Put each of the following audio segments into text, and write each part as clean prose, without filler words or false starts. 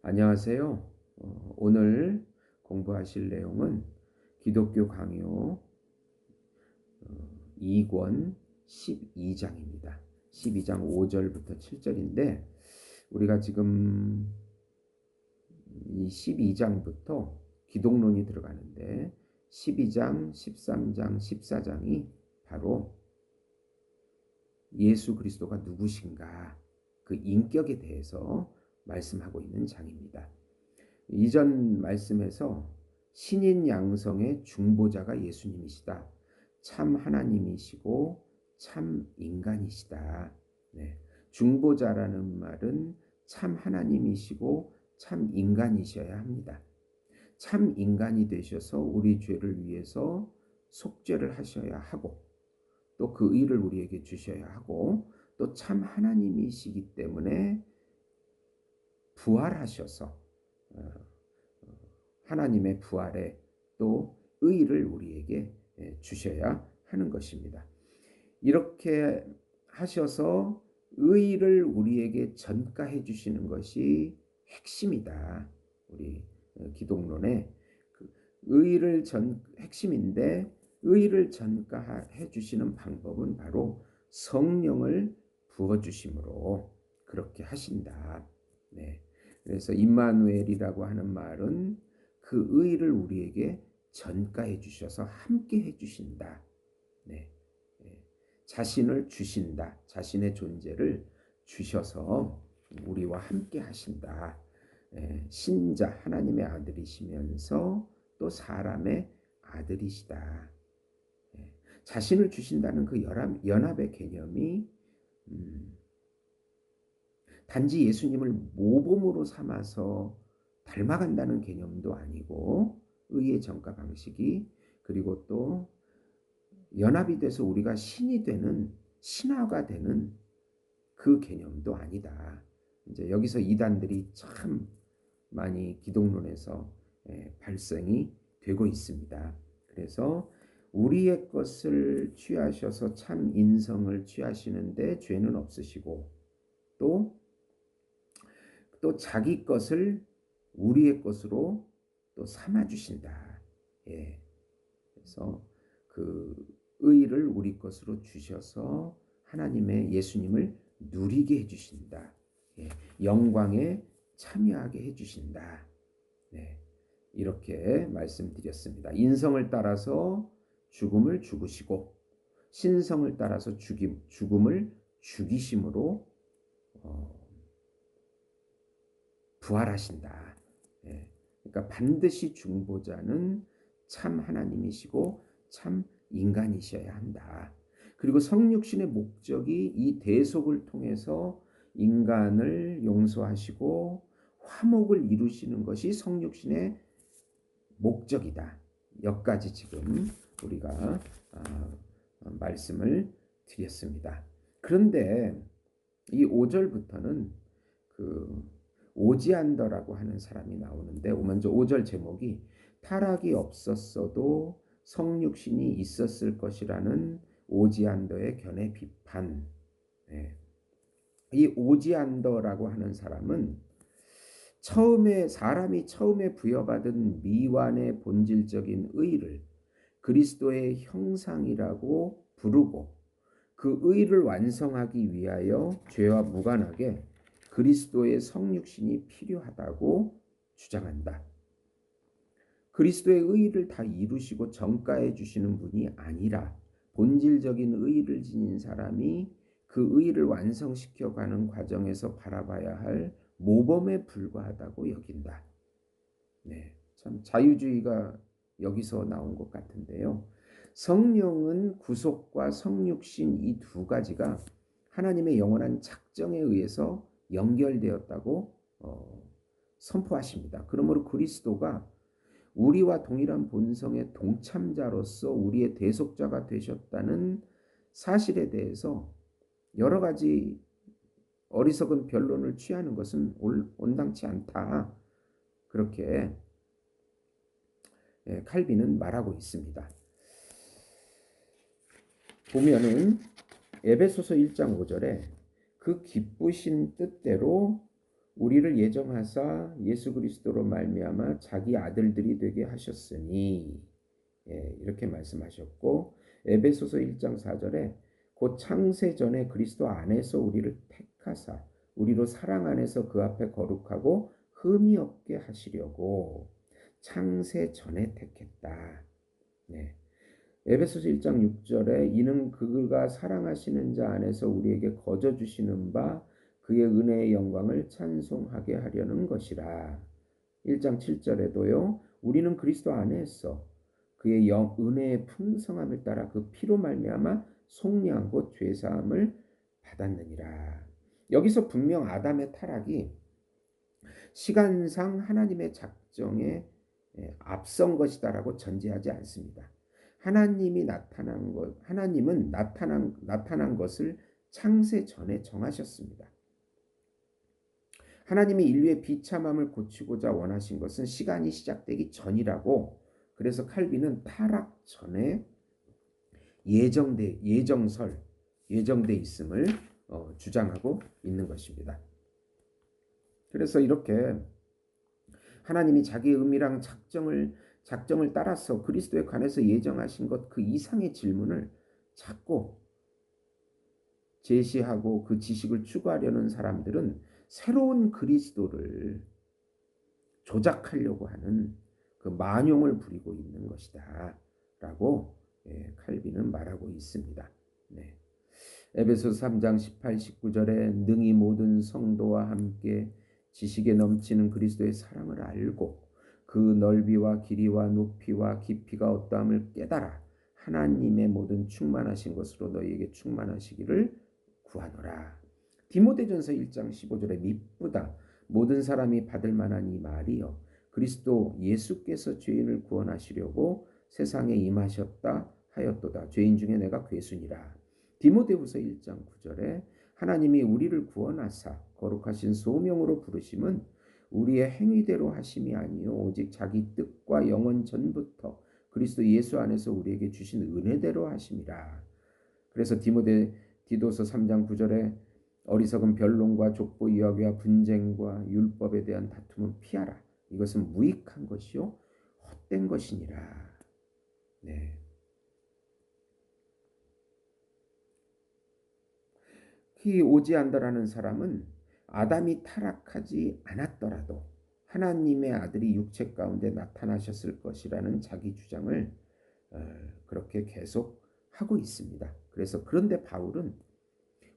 안녕하세요. 오늘 공부하실 내용은 기독교 강요 2권 12장입니다. 12장 5절부터 7절인데 우리가 지금 이 12장부터 기독론이 들어가는데 12장, 13장, 14장이 바로 예수 그리스도가 누구신가 그 인격에 대해서 말씀하고 있는 장입니다. 이전 말씀에서 신인 양성의 중보자가 예수님이시다. 참 하나님이시고 참 인간이시다. 네. 중보자라는 말은 참 하나님이시고 참 인간이셔야 합니다. 참 인간이 되셔서 우리 죄를 위해서 속죄를 하셔야 하고 또 그 의를 우리에게 주셔야 하고 또 참 하나님이시기 때문에 부활하셔서 하나님의 부활에 또 의를 우리에게 주셔야 하는 것입니다. 이렇게 하셔서 의를 우리에게 전가해 주시는 것이 핵심이다. 우리 기독론의 의를 핵심인데 의를 전가해 주시는 방법은 바로 성령을 부어 주심으로 그렇게 하신다. 네. 그래서 임마누엘이라고 하는 말은 그 의를 우리에게 전가해 주셔서 함께 해 주신다. 네. 자신을 주신다. 자신의 존재를 주셔서 우리와 함께 하신다. 신자 하나님의 아들이시면서 또 사람의 아들이시다. 자신을 주신다는 그 연합의 개념이 단지 예수님을 모범으로 삼아서 닮아간다는 개념도 아니고 의의 전가 방식이 그리고 또 연합이 돼서 우리가 신이 되는 신화가 되는 그 개념도 아니다. 이제 여기서 이단들이 참 많이 기독론에서 발생이 되고 있습니다. 그래서 우리의 것을 취하셔서 참 인성을 취하시는데 죄는 없으시고 또 자기 것을 우리의 것으로 또 삼아 주신다. 그래서 그 의를 우리 것으로 주셔서 하나님의 예수님을 누리게 해 주신다. 영광에 참여하게 해 주신다. 이렇게 말씀드렸습니다. 인성을 따라서 죽음을 죽으시고 신성을 따라서 죽음을 죽이심으로 부활하신다. 그러니까 반드시 중보자는 참 하나님이시고 참 인간이셔야 한다. 그리고 성육신의 목적이 이 대속을 통해서 인간을 용서하시고 화목을 이루시는 것이 성육신의 목적이다. 여기까지 지금 우리가 말씀을 드렸습니다. 그런데 이 5절부터는 그 오지안더라고 하는 사람이 나오는데 먼저 5절 제목이 타락이 없었어도 성육신이 있었을 것이라는 오지안더의 견해 비판. 이 오지안더라고 하는 사람은 사람이 처음에 부여받은 미완의 본질적인 의를 그리스도의 형상이라고 부르고 그 의를 완성하기 위하여 죄와 무관하게 그리스도의 성육신이 필요하다고 주장한다. 그리스도의 의를 다 이루시고 전가해 주시는 분이 아니라 본질적인 의를 지닌 사람이 그 의를 완성시켜가는 과정에서 바라봐야 할 모범에 불과하다고 여긴다. 참 자유주의가 여기서 나온 것 같은데요. 성령은 구속과 성육신 이 두 가지가 하나님의 영원한 작정에 의해서 연결되었다고 선포하십니다. 그러므로 그리스도가 우리와 동일한 본성의 동참자로서 우리의 대속자가 되셨다는 사실에 대해서 여러 가지 어리석은 변론을 취하는 것은 온당치 않다. 그렇게 칼빈은 말하고 있습니다. 보면은 에베소서 1장 5절에 그 기쁘신 뜻대로 우리를 예정하사 예수 그리스도로 말미암아 자기 아들들이 되게 하셨으니 이렇게 말씀하셨고 에베소서 1장 4절에 곧 창세 전에 그리스도 안에서 우리를 택하사 우리로 사랑 안에서 그 앞에 거룩하고 흠이 없게 하시려고 창세 전에 택했다. 네. 에베소서 1장 6절에 이는 그가 사랑하시는 자 안에서 우리에게 거저 주시는 바 그의 은혜의 영광을 찬송하게 하려는 것이라. 1장 7절에도요. 우리는 그리스도 안에서 그의 은혜의 풍성함을 따라 그 피로 말미암아 속량 곧 죄사함을 받았느니라. 여기서 분명 아담의 타락이 시간상 하나님의 작정에 앞선 것이다라고 전제하지 않습니다. 하나님은 나타난 것을 창세 전에 정하셨습니다. 하나님이 인류의 비참함을 고치고자 원하신 것은 시간이 시작되기 전이라고. 그래서 칼빈은 타락 전에 예정돼 있음을 주장하고 있는 것입니다. 그래서 이렇게 하나님이 자기의 의미랑 작정을 따라서 그리스도에 관해서 예정하신 것 그 이상의 질문을 자꾸 제시하고 그 지식을 추구하려는 사람들은 새로운 그리스도를 조작하려고 하는 그 만용을 부리고 있는 것이다 라고 칼빈은 말하고 있습니다. 네. 에베소서 3장 18, 19절에 능히 모든 성도와 함께 지식에 넘치는 그리스도의 사랑을 알고 그 넓이와 길이와 높이와 깊이가 어떠함을 깨달아 하나님의 모든 충만하신 것으로 너희에게 충만하시기를 구하노라. 디모데전서 1장 15절에 미쁘다 모든 사람이 받을 만한 이 말이요 그리스도 예수께서 죄인을 구원하시려고 세상에 임하셨다 하였도다. 죄인 중에 내가 괴순이라. 디모데후서 1장 9절에 하나님이 우리를 구원하사 거룩하신 소명으로 부르심은 우리의 행위대로 하심이 아니요 오직 자기 뜻과 영원 전부터 그리스도 예수 안에서 우리에게 주신 은혜대로 하심이라. 그래서 디도서 3장 9절에 어리석은 변론과 족보 이야기와 분쟁과 율법에 대한 다툼은 피하라. 이것은 무익한 것이요 헛된 것이니라. 네. 이 오지안더라는 사람은 아담이 타락하지 않았더라도 하나님의 아들이 육체 가운데 나타나셨을 것이라는 자기 주장을 그렇게 계속 하고 있습니다. 그래서 그런데 바울은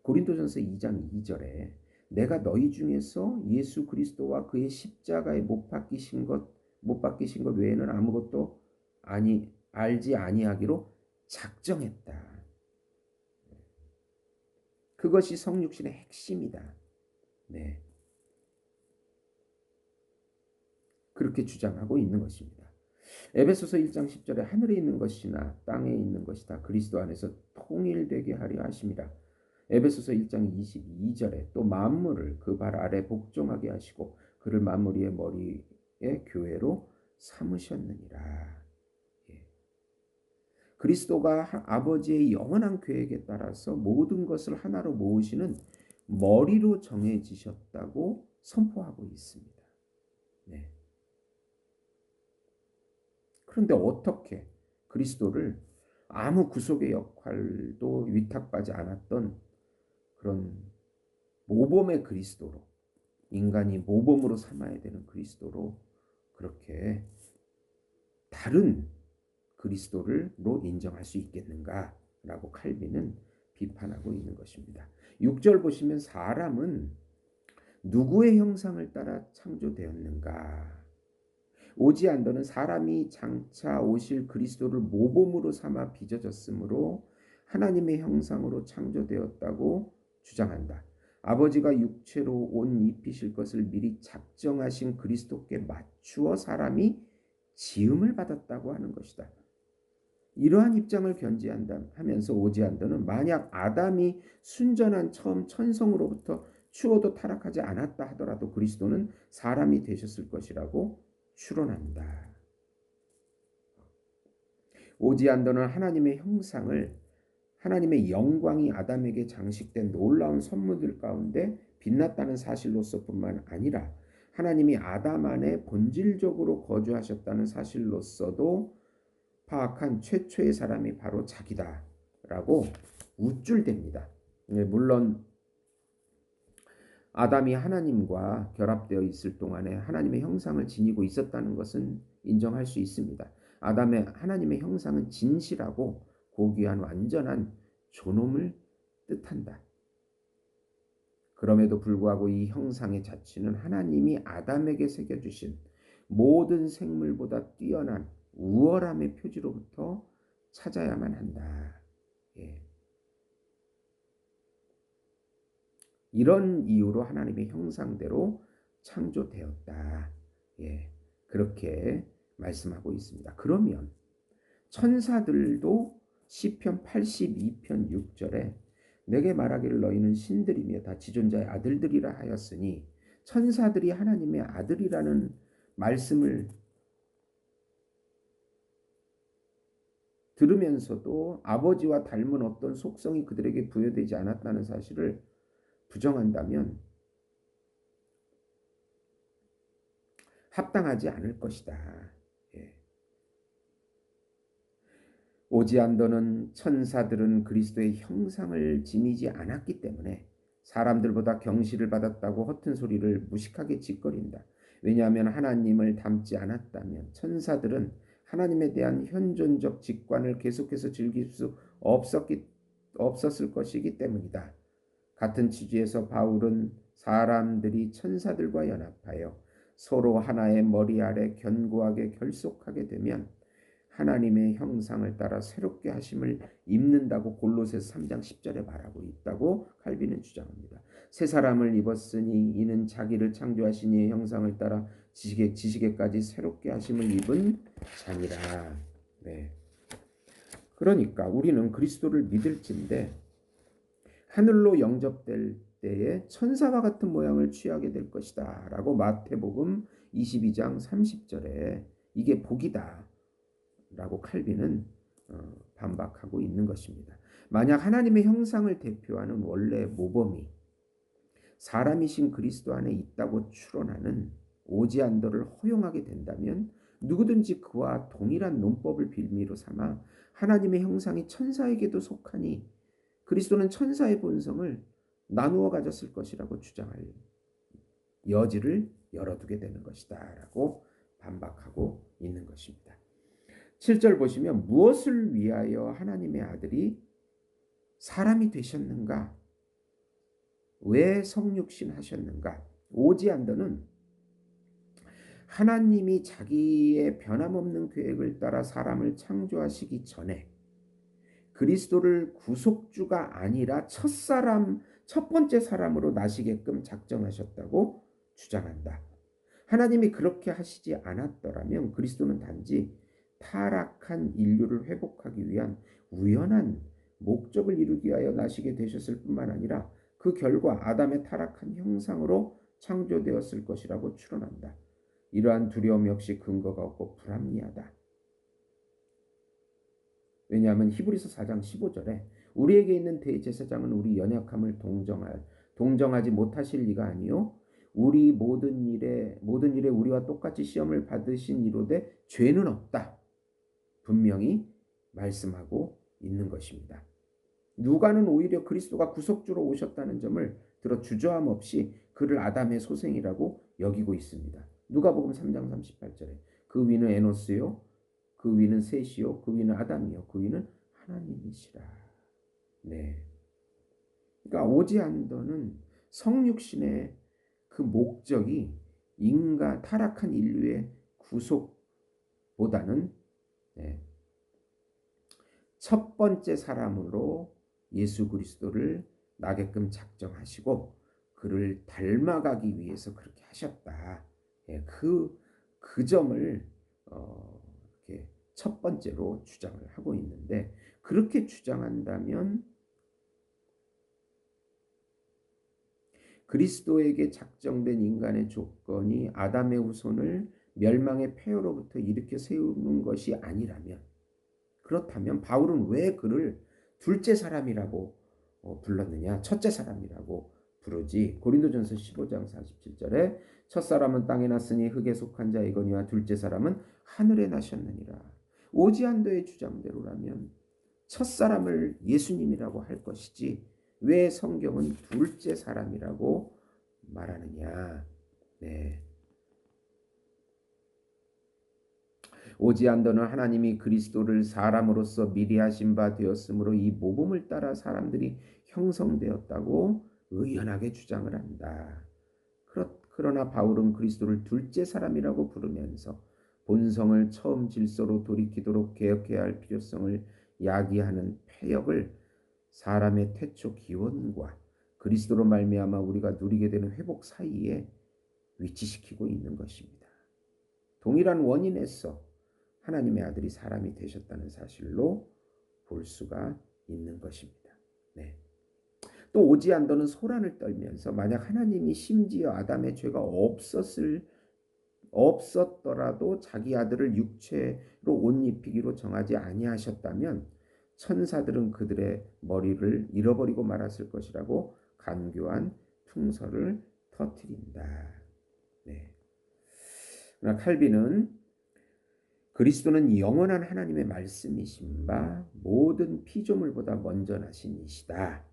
고린도전서 2장 2절에 내가 너희 중에서 예수 그리스도와 그의 십자가에 못 박히신 것 외에는 아무것도 알지 아니하기로 작정했다. 그것이 성육신의 핵심이다. 네. 그렇게 주장하고 있는 것입니다. 에베소서 1장 10절에 하늘에 있는 것이나 땅에 있는 것이 다 그리스도 안에서 통일되게 하려 하심이라. 에베소서 1장 22절에 또 만물을 그 발 아래 복종하게 하시고 그를 만물 위의 머리의 교회로 삼으셨느니라. 그리스도가 아버지의 영원한 계획에 따라서 모든 것을 하나로 모으시는 머리로 정해지셨다고 선포하고 있습니다. 네. 그런데 어떻게 그리스도를 아무 구속의 역할도 위탁받지 않았던 그런 모범의 그리스도로, 인간이 모범으로 삼아야 되는 그리스도로 그렇게 다른 그리스도를로 인정할 수 있겠는가라고 칼빈은 비판하고 있는 것입니다. 6절 보시면 사람은 누구의 형상을 따라 창조되었는가? 오지안더는 사람이 장차 오실 그리스도를 모범으로 삼아 빚어졌으므로 하나님의 형상으로 창조되었다고 주장한다. 아버지가 육체로 옷 입히실 것을 미리 작정하신 그리스도께 맞추어 사람이 지음을 받았다고 하는 것이다. 이러한 입장을 견지하면서 오지안더는 만약 아담이 순전한 처음 천성으로부터 추호도 타락하지 않았다 하더라도 그리스도는 사람이 되셨을 것이라고 추론한다. 오지안더는 하나님의 형상을 하나님의 영광이 아담에게 장식된 놀라운 선물들 가운데 빛났다는 사실로서뿐만 아니라 하나님이 아담 안에 본질적으로 거주하셨다는 사실로서도 파악한 최초의 사람이 바로 자기다라고 우쭐댑니다. 물론 아담이 하나님과 결합되어 있을 동안에 하나님의 형상을 지니고 있었다는 것은 인정할 수 있습니다. 아담의 하나님의 형상은 진실하고 고귀한 완전한 존엄을 뜻한다. 그럼에도 불구하고 이 형상의 자취는 하나님이 아담에게 새겨주신 모든 생물보다 뛰어난 우월함의 표지로부터 찾아야만 한다. 예. 이런 이유로 하나님의 형상대로 창조되었다. 예. 그렇게 말씀하고 있습니다. 그러면 천사들도 시편 82편 6절에 내게 말하기를 너희는 신들이며 다 지존자의 아들들이라 하였으니 천사들이 하나님의 아들이라는 말씀을 들으면서도 아버지와 닮은 어떤 속성이 그들에게 부여되지 않았다는 사실을 부정한다면 합당하지 않을 것이다. 예. 오지안더는 천사들은 그리스도의 형상을 지니지 않았기 때문에 사람들보다 경시를 받았다고 허튼 소리를 무식하게 짓거린다. 왜냐하면 하나님을 닮지 않았다면 천사들은 하나님에 대한 현존적 직관을 계속해서 즐길 수 없었을 것이기 때문이다. 같은 취지에서 바울은 사람들이 천사들과 연합하여 서로 하나의 머리 아래 견고하게 결속하게 되면 하나님의 형상을 따라 새롭게 하심을 입는다고 골로새서 3장 10절에 말하고 있다고 칼빈은 주장합니다. 새 사람을 입었으니 이는 자기를 창조하신 이의 형상을 따라 지식에까지 새롭게 하심을 입은 자니라. 네. 그러니까 우리는 그리스도를 믿을진데 하늘로 영접될 때에 천사와 같은 모양을 취하게 될 것이다 라고 마태복음 22장 30절에 이게 복이다 라고 칼빈은 반박하고 있는 것입니다. 만약 하나님의 형상을 대표하는 원래 모범이 사람이신 그리스도 안에 있다고 추론하는 오지안더를 허용하게 된다면 누구든지 그와 동일한 논법을 빌미로 삼아 하나님의 형상이 천사에게도 속하니 그리스도는 천사의 본성을 나누어 가졌을 것이라고 주장할 여지를 열어두게 되는 것이다 라고 반박하고 있는 것입니다. 7절 보시면 무엇을 위하여 하나님의 아들이 사람이 되셨는가? 왜 성육신 하셨는가? 오지안더는 하나님이 자기의 변함없는 계획을 따라 사람을 창조하시기 전에 그리스도를 구속주가 아니라 첫 번째 사람으로 나시게끔 작정하셨다고 주장한다. 하나님이 그렇게 하시지 않았더라면 그리스도는 단지 타락한 인류를 회복하기 위한 우연한 목적을 이루기 위하여 나시게 되셨을 뿐만 아니라 그 결과 아담의 타락한 형상으로 창조되었을 것이라고 추론한다. 이러한 두려움 역시 근거가 없고 불합리하다. 왜냐하면 히브리서 4장 15절에 우리에게 있는 대제사장은 우리 연약함을 동정하지 못하실 리가 아니요 우리 모든 일에 우리와 똑같이 시험을 받으신 이로되 죄는 없다. 분명히 말씀하고 있는 것입니다. 누가는 오히려 그리스도가 구속주로 오셨다는 점을 들어 주저함 없이 그를 아담의 소생이라고 여기고 있습니다. 누가복음 3장 38절에 그 위는 에노스요 그 위는 셋이요 그 위는 아담이요 그 위는 하나님이시라. 네. 그러니까 오지안더는 성육신의 그 목적이 타락한 인류의 구속보다는 첫 번째 사람으로 예수 그리스도를 나게끔 작정하시고 그를 닮아가기 위해서 그렇게 하셨다. 그 점을 이렇게 첫 번째로 주장을 하고 있는데 그렇게 주장한다면 그리스도에게 작정된 인간의 조건이 아담의 후손을 멸망의 폐허로부터 일으켜 세우는 것이 아니라면 그렇다면 바울은 왜 그를 둘째 사람이라고 불렀느냐 첫째 사람이라고 부르지. 고린도전서 15장 47절에 첫사람은 땅에 났으니 흙에 속한 자이거니와 둘째 사람은 하늘에 나셨느니라. 오지안도의 주장대로라면 첫사람을 예수님이라고 할 것이지 왜 성경은 둘째 사람이라고 말하느냐. 네. 오지안도는 하나님이 그리스도를 사람으로서 미리 하신 바 되었으므로 이 모범을 따라 사람들이 형성되었다고 의연하게 주장을 한다. 그러나 바울은 그리스도를 둘째 사람이라고 부르면서 본성을 처음 질서로 돌이키도록 개혁해야 할 필요성을 야기하는 패역을 사람의 태초 기원과 그리스도로 말미암아 우리가 누리게 되는 회복 사이에 위치시키고 있는 것입니다. 동일한 원인에서 하나님의 아들이 사람이 되셨다는 사실로 볼 수가 있는 것입니다. 네. 또 오지안도는 소란을 떨면서 만약 하나님이 심지어 아담의 죄가 없었더라도 자기 아들을 육체로 옷 입히기로 정하지 아니하셨다면 천사들은 그들의 머리를 잃어버리고 말았을 것이라고 간교한 풍설을 터뜨린다. 네. 그러나 칼빈은 그리스도는 영원한 하나님의 말씀이신 바 모든 피조물보다 먼저 나신 이시다.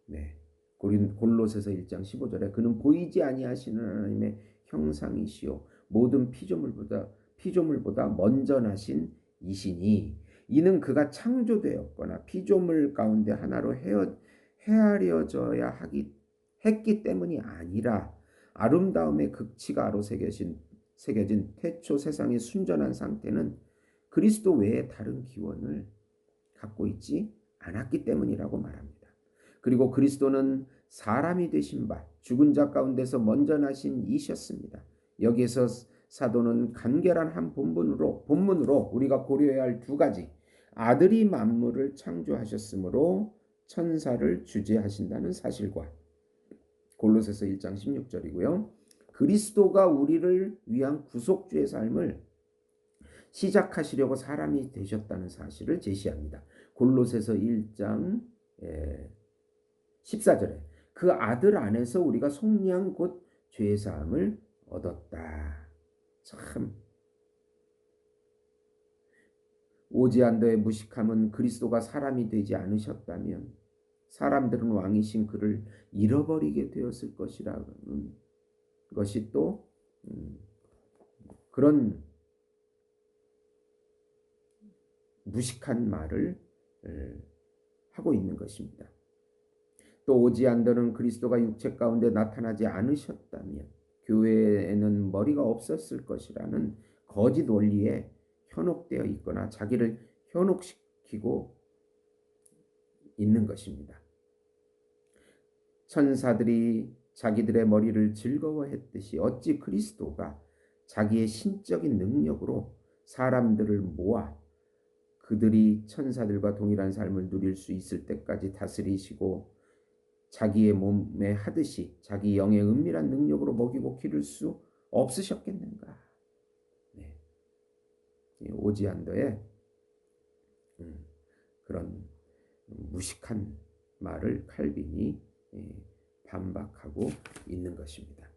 네. 골로새서 1장 15절에 그는 보이지 아니하시는 하나님의 형상이시요 모든 피조물보다 먼저 나신 이시니 이는 그가 창조되었거나 피조물 가운데 하나로 헤아려져야 했기 때문이 아니라 아름다움의 극치가 아로 새겨진 태초 세상의 순전한 상태는 그리스도 외에 다른 기원을 갖고 있지 않았기 때문이라고 말합니다. 그리고 그리스도는 사람이 되신 바 죽은 자 가운데서 먼저 나신 이셨습니다. 여기에서 사도는 간결한 한 본문으로 우리가 고려해야 할 두 가지, 아들이 만물을 창조하셨으므로 천사를 주재하신다는 사실과 골로새서 1장 16절이고요. 그리스도가 우리를 위한 구속주의 삶을 시작하시려고 사람이 되셨다는 사실을 제시합니다. 골로새서 1장 14절에 그 아들 안에서 우리가 속량 곧 죄사함을 얻었다. 참 오지안도의 무식함은 그리스도가 사람이 되지 않으셨다면 사람들은 왕이신 그를 잃어버리게 되었을 것이라는 것이 또 그런 무식한 말을 하고 있는 것입니다. 또 오지안도는 그리스도가 육체 가운데 나타나지 않으셨다면 교회에는 머리가 없었을 것이라는 거짓 원리에 현혹되어 있거나 자기를 현혹시키고 있는 것입니다. 천사들이 자기들의 머리를 즐거워했듯이 어찌 그리스도가 자기의 신적인 능력으로 사람들을 모아 그들이 천사들과 동일한 삶을 누릴 수 있을 때까지 다스리시고 자기의 몸에 하듯이 자기 영의 은밀한 능력으로 먹이고 기를 수 없으셨겠는가. 네. 오지안도의 그런 무식한 말을 칼빈이 반박하고 있는 것입니다.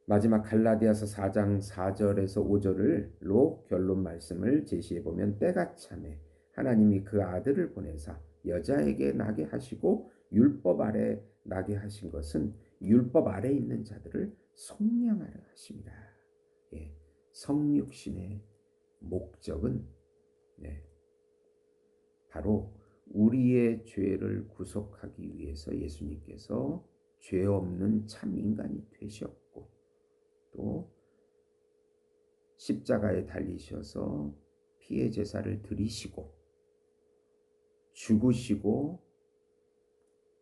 마지막 갈라디아서 4장 4절에서 5절로 결론 말씀을 제시해 보면 때가 참에 하나님이 그 아들을 보내사 여자에게 나게 하시고 율법 아래 나게 하신 것은 율법 아래 있는 자들을 속량하려 하십니다. 예, 성육신의 목적은 바로 우리의 죄를 구속하기 위해서 예수님께서 죄 없는 참 인간이 되셨고 또 십자가에 달리셔서 피의 제사를 드리시고 죽으시고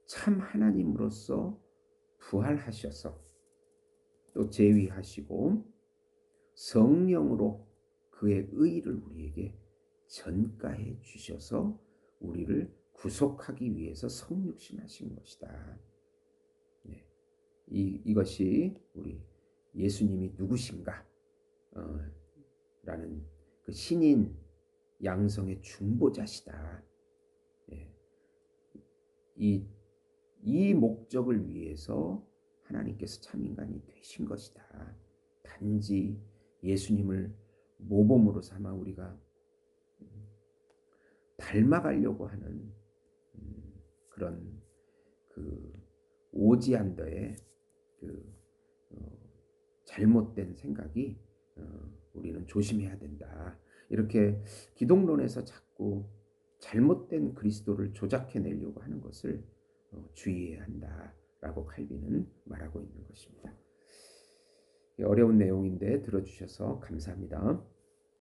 참 하나님으로서 부활하셔서 또 재위하시고 성령으로 그의 의를 우리에게 전가해 주셔서 우리를 구속하기 위해서 성육신하신 것이다. 네. 이것이 우리 예수님이 누구신가? 라는 그 신인 양성의 중보자시다. 예. 이, 이 목적을 위해서 하나님께서 참 인간이 되신 것이다. 단지 예수님을 모범으로 삼아 우리가 닮아가려고 하는 그런 그 오지안더의 그 잘못된 생각이 우리는 조심해야 된다. 이렇게 기독론에서 자꾸 잘못된 그리스도를 조작해내려고 하는 것을 주의해야 한다라고 칼빈은 말하고 있는 것입니다. 어려운 내용인데 들어주셔서 감사합니다.